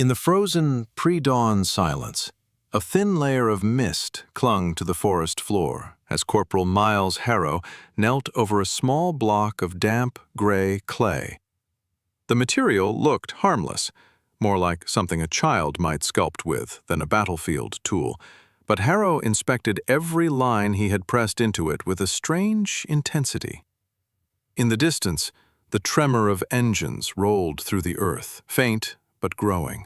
In the frozen, pre-dawn silence, a thin layer of mist clung to the forest floor as Corporal Miles Harrow knelt over a small block of damp, gray clay. The material looked harmless, more like something a child might sculpt with than a battlefield tool, but Harrow inspected every line he had pressed into it with a strange intensity. In the distance, the tremor of engines rolled through the earth, faint but growing.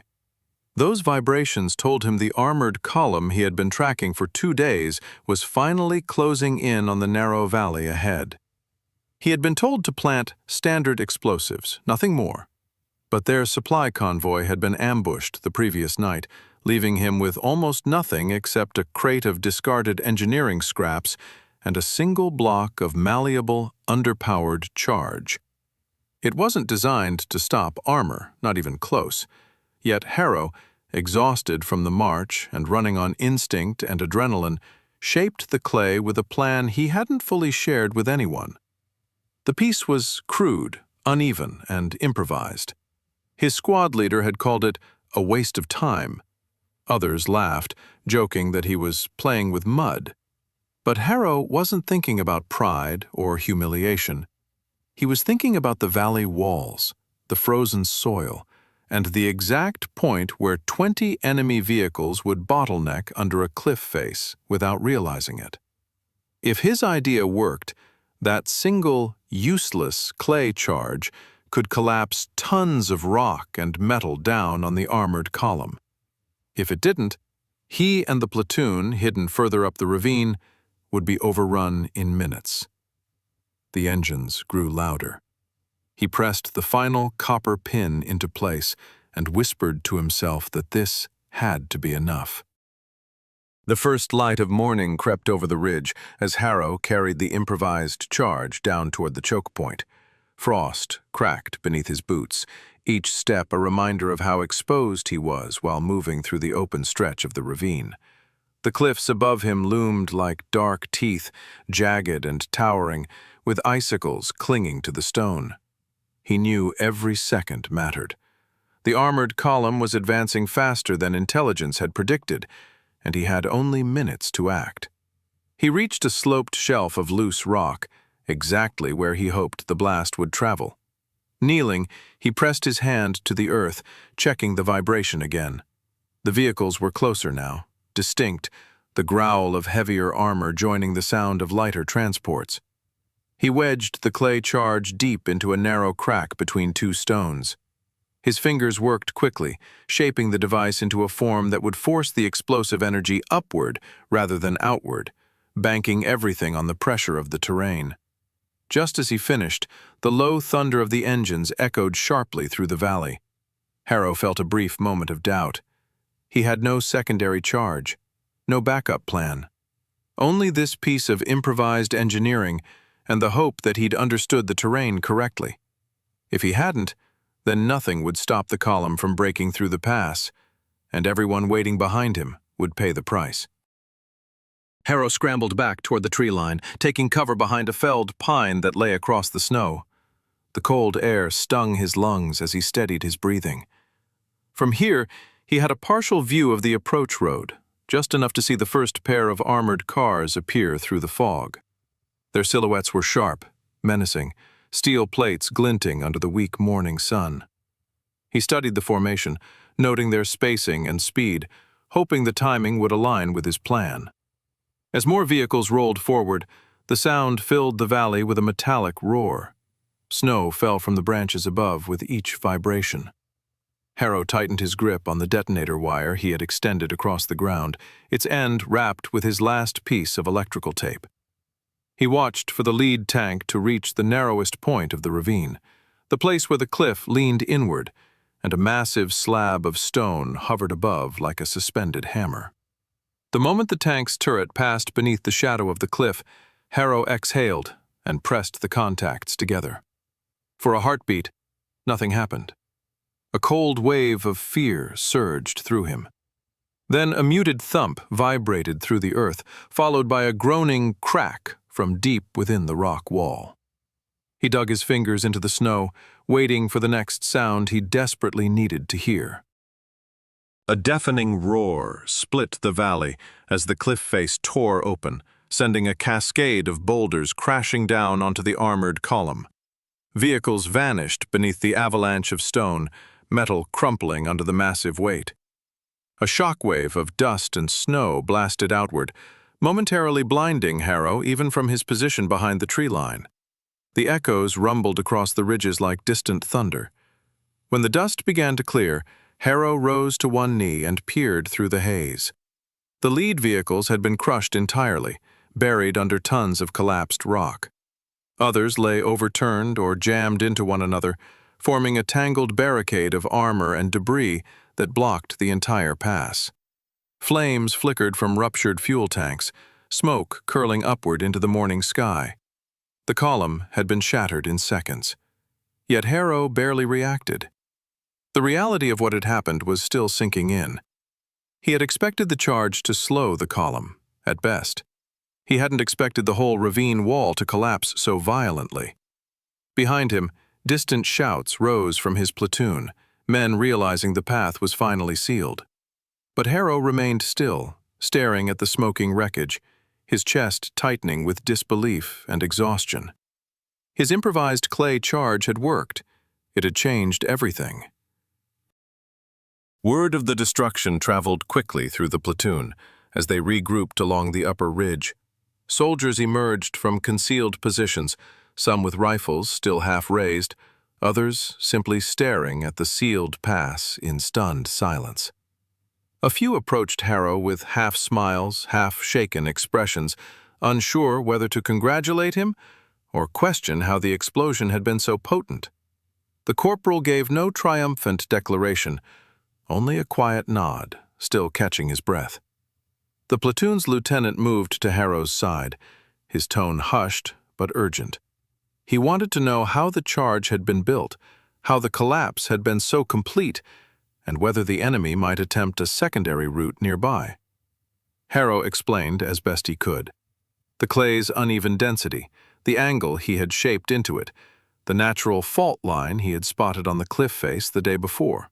Those vibrations told him the armored column he had been tracking for 2 days was finally closing in on the narrow valley ahead. He had been told to plant standard explosives, nothing more. But their supply convoy had been ambushed the previous night, leaving him with almost nothing except a crate of discarded engineering scraps and a single block of malleable, underpowered charge. It wasn't designed to stop armor, not even close. Yet Harrow, exhausted from the march and running on instinct and adrenaline, shaped the clay with a plan he hadn't fully shared with anyone. The piece was crude, uneven, and improvised. His squad leader had called it a waste of time. Others laughed, joking that he was playing with mud. But Harrow wasn't thinking about pride or humiliation. He was thinking about the valley walls, the frozen soil, and the exact point where 20 enemy vehicles would bottleneck under a cliff face without realizing it. If his idea worked, that single, useless clay charge could collapse tons of rock and metal down on the armored column. If it didn't, he and the platoon, hidden further up the ravine, would be overrun in minutes. The engines grew louder. He pressed the final copper pin into place and whispered to himself that this had to be enough. The first light of morning crept over the ridge as Harrow carried the improvised charge down toward the choke point. Frost cracked beneath his boots, each step a reminder of how exposed he was while moving through the open stretch of the ravine. The cliffs above him loomed like dark teeth, jagged and towering, with icicles clinging to the stone. He knew every second mattered. The armored column was advancing faster than intelligence had predicted, and he had only minutes to act. He reached a sloped shelf of loose rock, exactly where he hoped the blast would travel. Kneeling, he pressed his hand to the earth, checking the vibration again. The vehicles were closer now, distinct, the growl of heavier armor joining the sound of lighter transports. He wedged the clay charge deep into a narrow crack between 2 stones. His fingers worked quickly, shaping the device into a form that would force the explosive energy upward rather than outward, banking everything on the pressure of the terrain. Just as he finished, the low thunder of the engines echoed sharply through the valley. Harrow felt a brief moment of doubt. He had no secondary charge, no backup plan. Only this piece of improvised engineering and the hope that he'd understood the terrain correctly. If he hadn't, then nothing would stop the column from breaking through the pass, and everyone waiting behind him would pay the price. Harrow scrambled back toward the tree line, taking cover behind a felled pine that lay across the snow. The cold air stung his lungs as he steadied his breathing. From here, he had a partial view of the approach road, just enough to see the first pair of armored cars appear through the fog. Their silhouettes were sharp, menacing, steel plates glinting under the weak morning sun. He studied the formation, noting their spacing and speed, hoping the timing would align with his plan. As more vehicles rolled forward, the sound filled the valley with a metallic roar. Snow fell from the branches above with each vibration. Harrow tightened his grip on the detonator wire he had extended across the ground, its end wrapped with his last piece of electrical tape. He watched for the lead tank to reach the narrowest point of the ravine, the place where the cliff leaned inward, and a massive slab of stone hovered above like a suspended hammer. The moment the tank's turret passed beneath the shadow of the cliff, Harrow exhaled and pressed the contacts together. For a heartbeat, nothing happened. A cold wave of fear surged through him. Then a muted thump vibrated through the earth, followed by a groaning crack from deep within the rock wall. He dug his fingers into the snow, waiting for the next sound he desperately needed to hear. A deafening roar split the valley as the cliff face tore open, sending a cascade of boulders crashing down onto the armored column. Vehicles vanished beneath the avalanche of stone, metal crumpling under the massive weight. A shockwave of dust and snow blasted outward, momentarily blinding Harrow even from his position behind the tree line. The echoes rumbled across the ridges like distant thunder. When the dust began to clear, Harrow rose to one knee and peered through the haze. The lead vehicles had been crushed entirely, buried under tons of collapsed rock. Others lay overturned or jammed into one another, forming a tangled barricade of armor and debris that blocked the entire pass. Flames flickered from ruptured fuel tanks, smoke curling upward into the morning sky. The column had been shattered in seconds. Yet Harrow barely reacted. The reality of what had happened was still sinking in. He had expected the charge to slow the column, at best. He hadn't expected the whole ravine wall to collapse so violently. Behind him, distant shouts rose from his platoon, men realizing the path was finally sealed. But Harrow remained still, staring at the smoking wreckage, his chest tightening with disbelief and exhaustion. His improvised clay charge had worked. It had changed everything. Word of the destruction traveled quickly through the platoon as they regrouped along the upper ridge. Soldiers emerged from concealed positions, some with rifles still half raised, others simply staring at the sealed pass in stunned silence. A few approached Harrow with half-smiles, half-shaken expressions, unsure whether to congratulate him or question how the explosion had been so potent. The corporal gave no triumphant declaration, only a quiet nod, still catching his breath. The platoon's lieutenant moved to Harrow's side, his tone hushed but urgent. He wanted to know how the charge had been built, how the collapse had been so complete, and whether the enemy might attempt a secondary route nearby. Harrow explained as best he could. The clay's uneven density, the angle he had shaped into it, the natural fault line he had spotted on the cliff face the day before.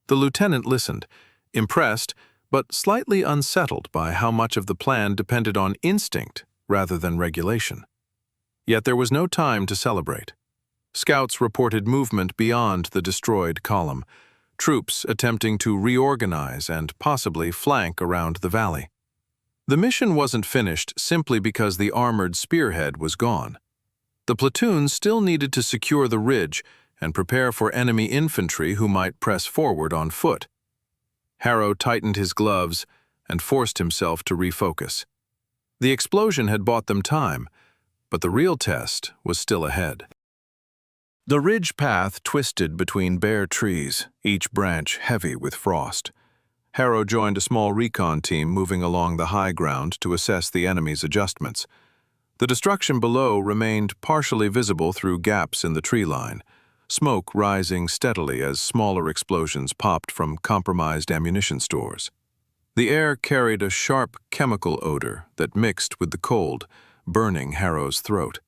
The lieutenant listened, impressed but slightly unsettled by how much of the plan depended on instinct rather than regulation. Yet there was no time to celebrate. Scouts reported movement beyond the destroyed column, troops attempting to reorganize and possibly flank around the valley. The mission wasn't finished simply because the armored spearhead was gone. The platoon still needed to secure the ridge and prepare for enemy infantry who might press forward on foot. Harrow tightened his gloves and forced himself to refocus. The explosion had bought them time, but the real test was still ahead. The ridge path twisted between bare trees, each branch heavy with frost. Harrow joined a small recon team moving along the high ground to assess the enemy's adjustments. The destruction below remained partially visible through gaps in the tree line, smoke rising steadily as smaller explosions popped from compromised ammunition stores. The air carried a sharp chemical odor that mixed with the cold, burning Harrow's throat.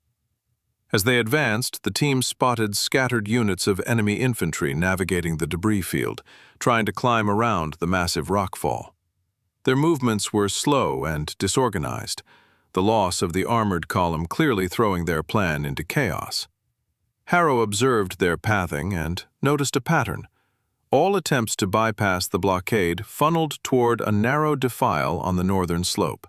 As they advanced, the team spotted scattered units of enemy infantry navigating the debris field, trying to climb around the massive rockfall. Their movements were slow and disorganized, the loss of the armored column clearly throwing their plan into chaos. Harrow observed their pathing and noticed a pattern. All attempts to bypass the blockade funneled toward a narrow defile on the northern slope.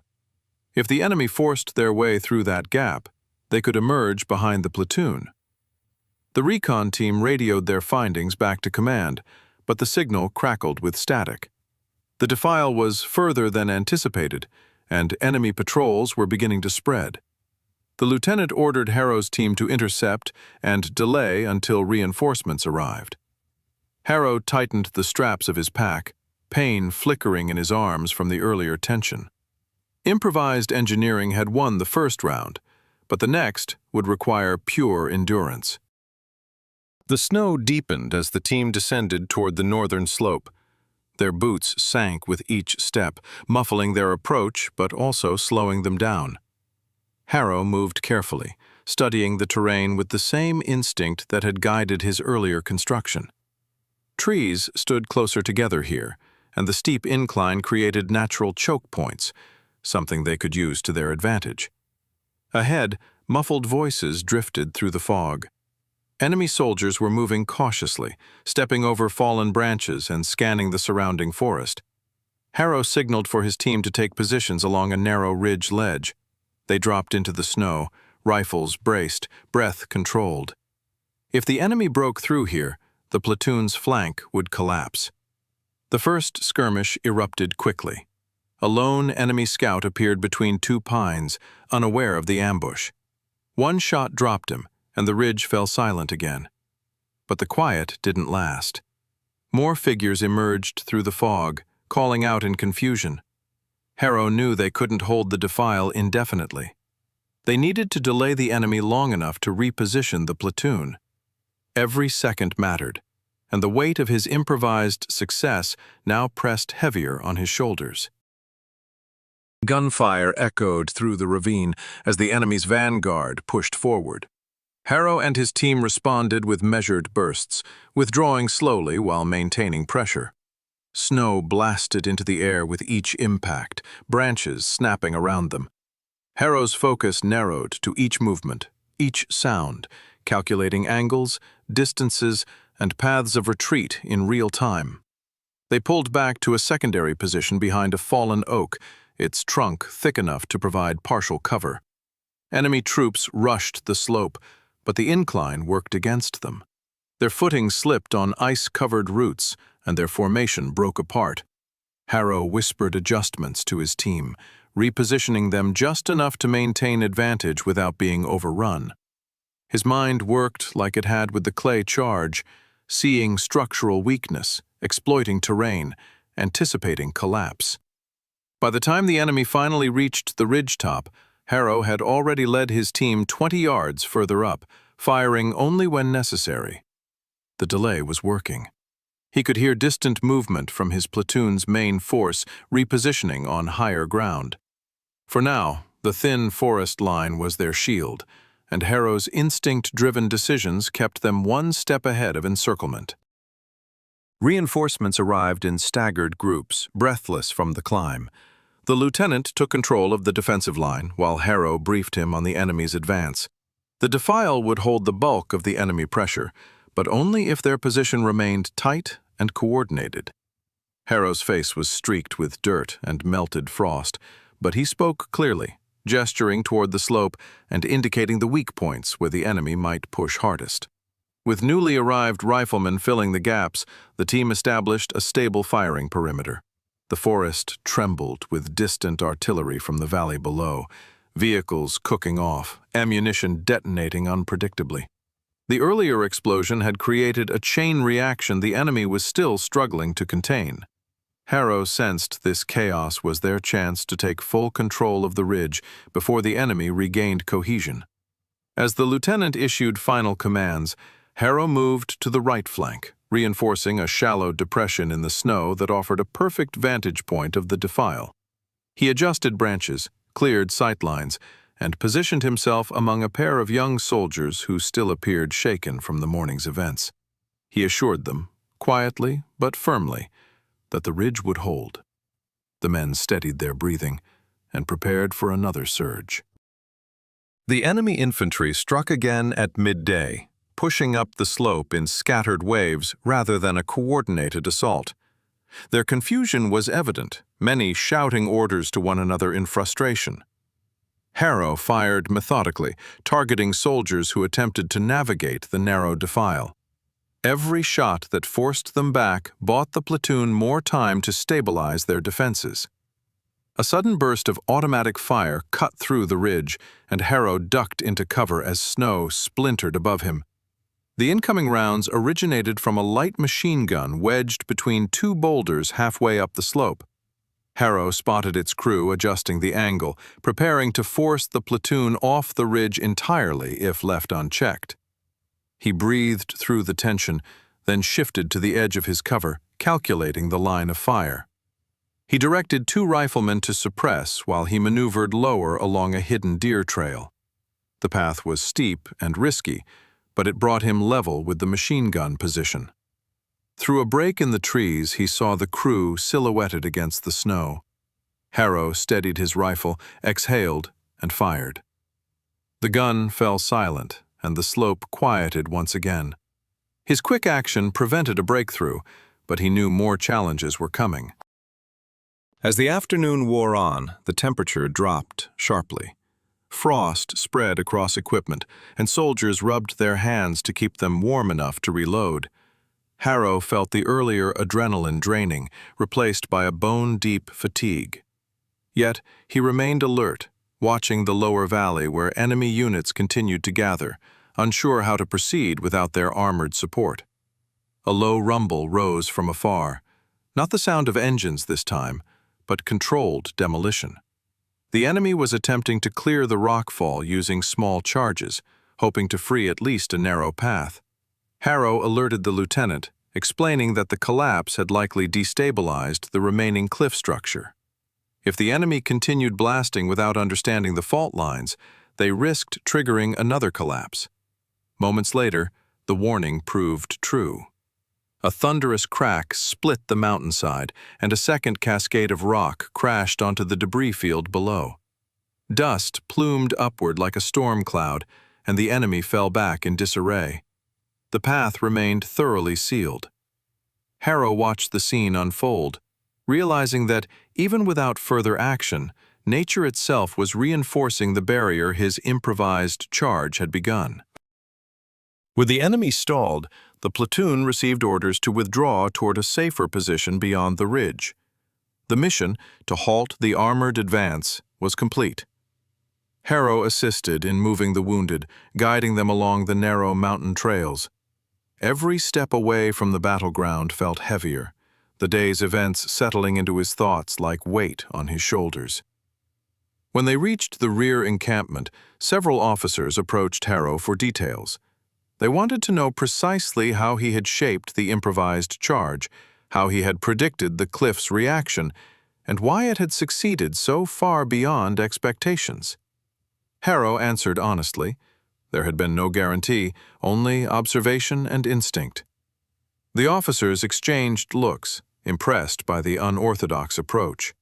If the enemy forced their way through that gap, they could emerge behind the platoon. The recon team radioed their findings back to command, but the signal crackled with static. The defile was further than anticipated, and enemy patrols were beginning to spread. The lieutenant ordered Harrow's team to intercept and delay until reinforcements arrived. Harrow tightened the straps of his pack, pain flickering in his arms from the earlier tension. Improvised engineering had won the first round, but the next would require pure endurance. The snow deepened as the team descended toward the northern slope. Their boots sank with each step, muffling their approach but also slowing them down. Harrow moved carefully, studying the terrain with the same instinct that had guided his earlier construction. Trees stood closer together here, and the steep incline created natural choke points, something they could use to their advantage. Ahead, muffled voices drifted through the fog. Enemy soldiers were moving cautiously, stepping over fallen branches and scanning the surrounding forest. Harrow signaled for his team to take positions along a narrow ridge ledge. They dropped into the snow, rifles braced, breath controlled. If the enemy broke through here, the platoon's flank would collapse. The first skirmish erupted quickly. A lone enemy scout appeared between two pines, unaware of the ambush. One shot dropped him, and the ridge fell silent again. But the quiet didn't last. More figures emerged through the fog, calling out in confusion. Harrow knew they couldn't hold the defile indefinitely. They needed to delay the enemy long enough to reposition the platoon. Every second mattered, and the weight of his improvised success now pressed heavier on his shoulders. Gunfire echoed through the ravine as the enemy's vanguard pushed forward. Harrow and his team responded with measured bursts, withdrawing slowly while maintaining pressure. Snow blasted into the air with each impact, branches snapping around them. Harrow's focus narrowed to each movement, each sound, calculating angles, distances, and paths of retreat in real time. They pulled back to a secondary position behind a fallen oak, its trunk thick enough to provide partial cover. Enemy troops rushed the slope, but the incline worked against them. Their footing slipped on ice-covered roots, and their formation broke apart. Harrow whispered adjustments to his team, repositioning them just enough to maintain advantage without being overrun. His mind worked like it had with the clay charge, seeing structural weakness, exploiting terrain, anticipating collapse. By the time the enemy finally reached the ridgetop, Harrow had already led his team 20 yards further up, firing only when necessary. The delay was working. He could hear distant movement from his platoon's main force repositioning on higher ground. For now, the thin forest line was their shield, and Harrow's instinct-driven decisions kept them one step ahead of encirclement. Reinforcements arrived in staggered groups, breathless from the climb. The lieutenant took control of the defensive line while Harrow briefed him on the enemy's advance. The defile would hold the bulk of the enemy pressure, but only if their position remained tight and coordinated. Harrow's face was streaked with dirt and melted frost, but he spoke clearly, gesturing toward the slope and indicating the weak points where the enemy might push hardest. With newly arrived riflemen filling the gaps, the team established a stable firing perimeter. The forest trembled with distant artillery from the valley below, vehicles cooking off, ammunition detonating unpredictably. The earlier explosion had created a chain reaction the enemy was still struggling to contain. Harrow sensed this chaos was their chance to take full control of the ridge before the enemy regained cohesion. As the lieutenant issued final commands, Harrow moved to the right flank, reinforcing a shallow depression in the snow that offered a perfect vantage point of the defile. He adjusted branches, cleared sightlines, and positioned himself among a pair of young soldiers who still appeared shaken from the morning's events. He assured them, quietly but firmly, that the ridge would hold. The men steadied their breathing and prepared for another surge. The enemy infantry struck again at midday, pushing up the slope in scattered waves rather than a coordinated assault. Their confusion was evident, many shouting orders to one another in frustration. Harrow fired methodically, targeting soldiers who attempted to navigate the narrow defile. Every shot that forced them back bought the platoon more time to stabilize their defenses. A sudden burst of automatic fire cut through the ridge, and Harrow ducked into cover as snow splintered above him. The incoming rounds originated from a light machine gun wedged between two boulders halfway up the slope. Harrow spotted its crew adjusting the angle, preparing to force the platoon off the ridge entirely if left unchecked. He breathed through the tension, then shifted to the edge of his cover, calculating the line of fire. He directed two riflemen to suppress while he maneuvered lower along a hidden deer trail. The path was steep and risky, but it brought him level with the machine gun position. Through a break in the trees, he saw the crew silhouetted against the snow. Harrow steadied his rifle, exhaled, and fired. The gun fell silent, and the slope quieted once again. His quick action prevented a breakthrough, but he knew more challenges were coming. As the afternoon wore on, the temperature dropped sharply. Frost spread across equipment, and soldiers rubbed their hands to keep them warm enough to reload. Harrow felt the earlier adrenaline draining, replaced by a bone-deep fatigue. Yet he remained alert, watching the lower valley where enemy units continued to gather, unsure how to proceed without their armored support. A low rumble rose from afar, not the sound of engines this time, but controlled demolition. The enemy was attempting to clear the rockfall using small charges, hoping to free at least a narrow path. Harrow alerted the lieutenant, explaining that the collapse had likely destabilized the remaining cliff structure. If the enemy continued blasting without understanding the fault lines, they risked triggering another collapse. Moments later, the warning proved true. A thunderous crack split the mountainside, and a second cascade of rock crashed onto the debris field below. Dust plumed upward like a storm cloud, and the enemy fell back in disarray. The path remained thoroughly sealed. Harrow watched the scene unfold, realizing that, even without further action, nature itself was reinforcing the barrier his improvised charge had begun. With the enemy stalled, the platoon received orders to withdraw toward a safer position beyond the ridge. The mission, to halt the armored advance, was complete. Harrow assisted in moving the wounded, guiding them along the narrow mountain trails. Every step away from the battleground felt heavier, the day's events settling into his thoughts like weight on his shoulders. When they reached the rear encampment, several officers approached Harrow for details. They wanted to know precisely how he had shaped the improvised charge, how he had predicted the cliff's reaction, and why it had succeeded so far beyond expectations. Harrow answered honestly. There had been no guarantee, only observation and instinct. The officers exchanged looks, impressed by the unorthodox approach.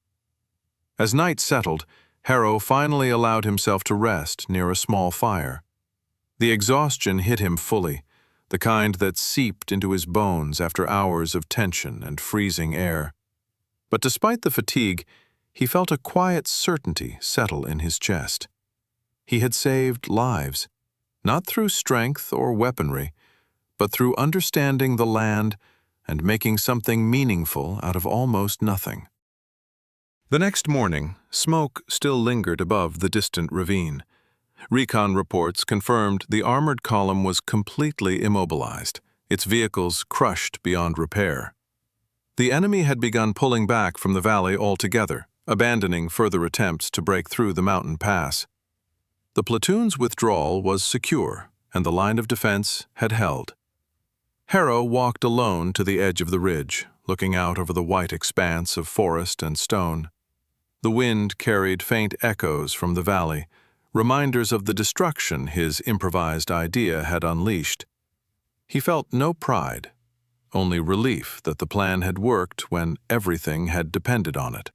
As night settled, Harrow finally allowed himself to rest near a small fire. The exhaustion hit him fully, the kind that seeped into his bones after hours of tension and freezing air. But despite the fatigue, he felt a quiet certainty settle in his chest. He had saved lives, not through strength or weaponry, but through understanding the land and making something meaningful out of almost nothing. The next morning, smoke still lingered above the distant ravine. Recon reports confirmed the armored column was completely immobilized, its vehicles crushed beyond repair. The enemy had begun pulling back from the valley altogether, abandoning further attempts to break through the mountain pass. The platoon's withdrawal was secure, and the line of defense had held. Harrow walked alone to the edge of the ridge, looking out over the white expanse of forest and stone. The wind carried faint echoes from the valley, reminders of the destruction his improvised idea had unleashed. He felt no pride, only relief that the plan had worked when everything had depended on it.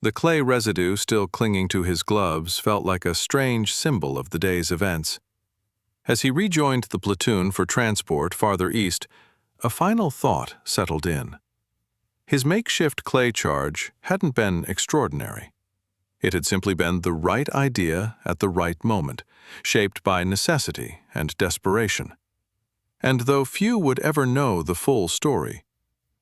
The clay residue still clinging to his gloves felt like a strange symbol of the day's events. As he rejoined the platoon for transport farther east, a final thought settled in. His makeshift clay charge hadn't been extraordinary. It had simply been the right idea at the right moment, shaped by necessity and desperation. And though few would ever know the full story,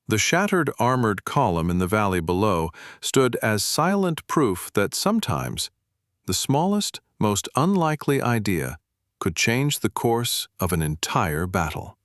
the shattered armored column in the valley below stood as silent proof that sometimes the smallest, most unlikely idea could change the course of an entire battle.